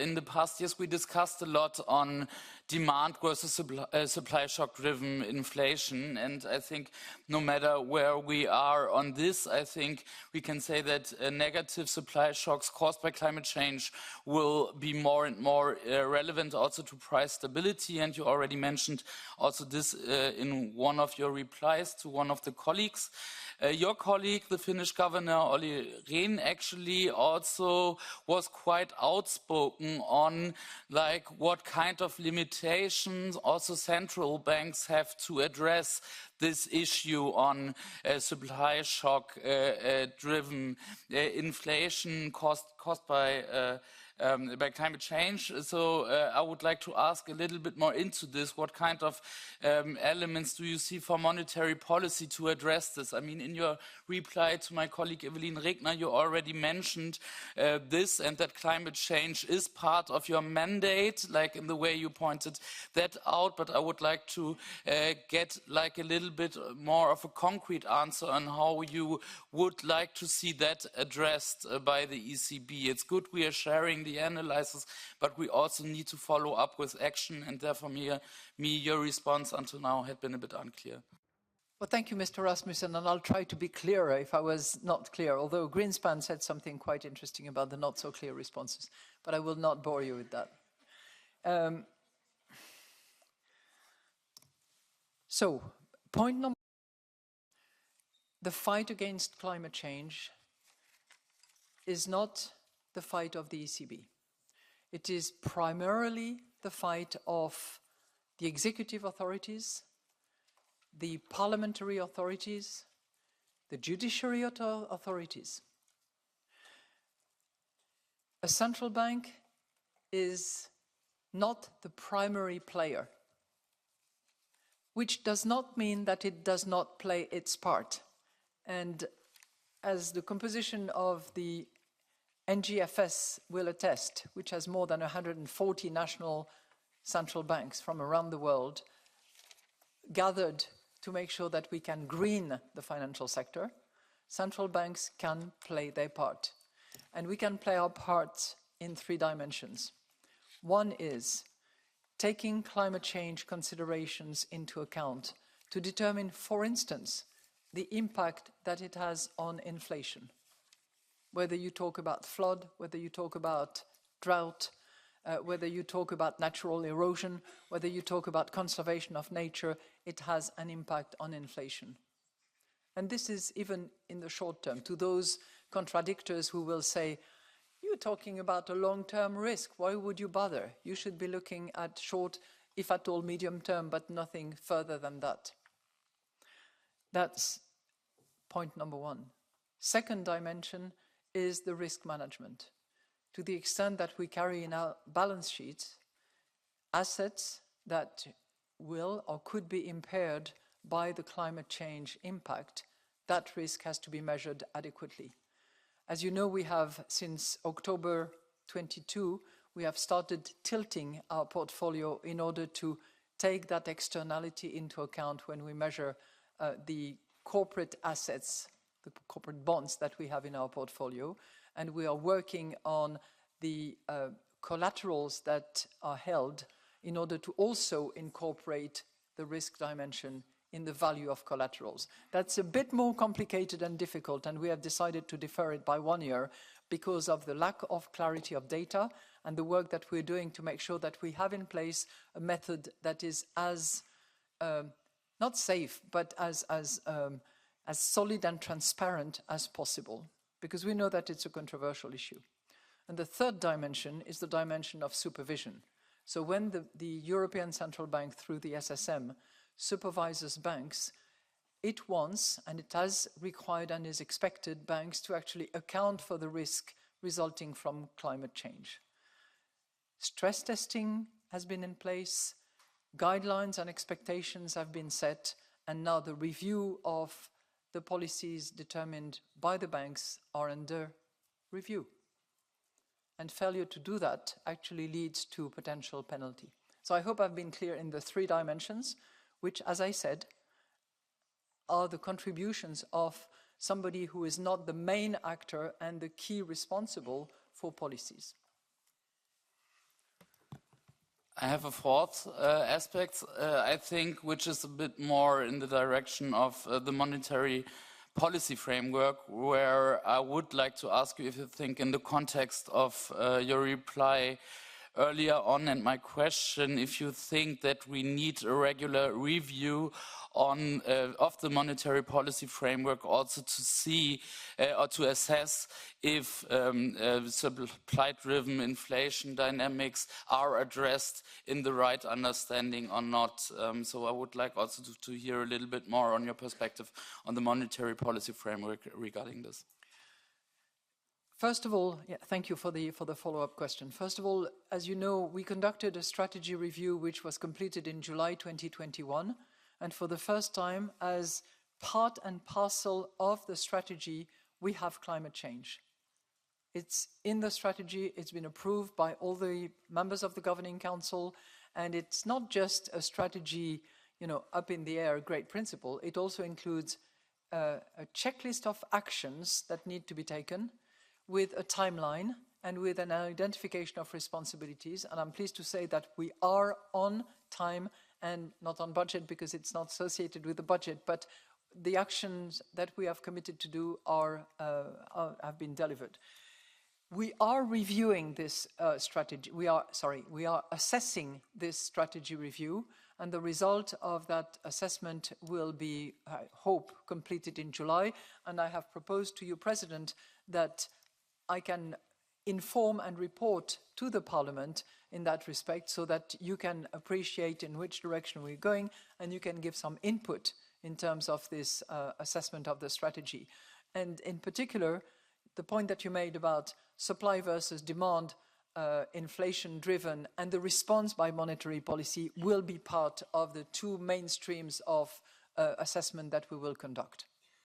in the past years we discussed a lot on demand versus supply shock driven inflation, and I think no matter where we are on this, I think we can say that negative supply shocks caused by climate change will be more and more relevant also to price stability, and you already mentioned also this in one of your replies to one of the colleagues. Your colleague, the Finnish governor Olli Rehn, actually also was quite outspoken on like what kind of limitations also central banks have to address this issue on supply shock driven inflation caused by climate change. So I would like to ask a little bit more into this. What kind of elements do you see for monetary policy to address this? I mean, in your reply to my colleague Evelyn Regner, you already mentioned this, and that climate change is part of your mandate, like in the way you pointed that out. But I would like to get like a little bit more of a concrete answer on how you would like to see that addressed by the ECB. It's good we are sharing the analysis, but we also need to follow up with action, and therefore your response until now had been a bit unclear. Well, thank you, Mr. Rasmussen, and I'll try to be clearer if I was not clear, although Greenspan said something quite interesting about the not so clear responses, but I will not bore you with that. So, point number one, the fight against climate change is not the fight of the ECB. It is primarily the fight of the executive authorities, the parliamentary authorities, the judiciary authorities. A central bank is not the primary player, which does not mean that it does not play its part. And as the composition of the NGFS will attest, which has more than 140 national central banks from around the world gathered to make sure that we can green the financial sector, central banks can play their part. And we can play our part in 3 dimensions. One is taking climate change considerations into account to determine, for instance, the impact that it has on inflation. Whether you talk about flood, whether you talk about drought, whether you talk about natural erosion, whether you talk about conservation of nature, it has an impact on inflation. And this is even in the short term. To those contradictors who will say, you're talking about a long-term risk, why would you bother? You should be looking at short, if at all medium term, but nothing further than that. That's point number one. Second dimension is the risk management. To the extent that we carry in our balance sheets assets that will or could be impaired by the climate change impact, that risk has to be measured adequately. As you know, we have, since October 22, we have started tilting our portfolio in order to take that externality into account when we measure the corporate assets, the corporate bonds that we have in our portfolio. And we are working on the collaterals that are held in order to also incorporate the risk dimension in the value of collaterals. That's a bit more complicated and difficult, and we have decided to defer it by 1 year because of the lack of clarity of data and the work that we're doing to make sure that we have in place a method that is as, not safe, but as solid and transparent as possible, because we know that it's a controversial issue. And the third dimension is the dimension of supervision. So when the European Central Bank, through the SSM, supervises banks, it wants, and it has required and is expected, banks to actually account for the risk resulting from climate change. Stress testing has been in place, guidelines and expectations have been set, and now the review of the policies determined by the banks are under review. And failure to do that actually leads to potential penalty. So I hope I've been clear in the 3 dimensions, which, as I said, are the contributions of somebody who is not the main actor and the key responsible for policies. I have a fourth aspect, I think, which is a bit more in the direction of the monetary policy framework, where I would like to ask you if you think, in the context of your reply earlier on and my question, if you think that we need a regular review on of the monetary policy framework, also to see or to assess if supply-driven inflation dynamics are addressed in the right understanding or not. So I would like also to hear a little bit more on your perspective on the monetary policy framework regarding this. First of all, thank you for the follow-up question. First of all, as you know, we conducted a strategy review which was completed in July 2021. And for the first time, as part and parcel of the strategy, we have climate change. It's in the strategy, it's been approved by all the members of the Governing Council, and it's not just a strategy, up in the air, a great principle. It also includes a checklist of actions that need to be taken, with a timeline and with an identification of responsibilities. And I'm pleased to say that we are on time and not on budget, because it's not associated with the budget, but the actions that we have committed to do have been delivered. We are reviewing this strategy. We are assessing this strategy review, and the result of that assessment will be, I hope, completed in July. And I have proposed to you, President, that I can inform and report to the Parliament in that respect, so that you can appreciate in which direction we're going, and you can give some input in terms of this assessment of the strategy. And in particular, the point that you made about supply versus demand, inflation-driven, and the response by monetary policy will be part of the two main streams of assessment that we will conduct.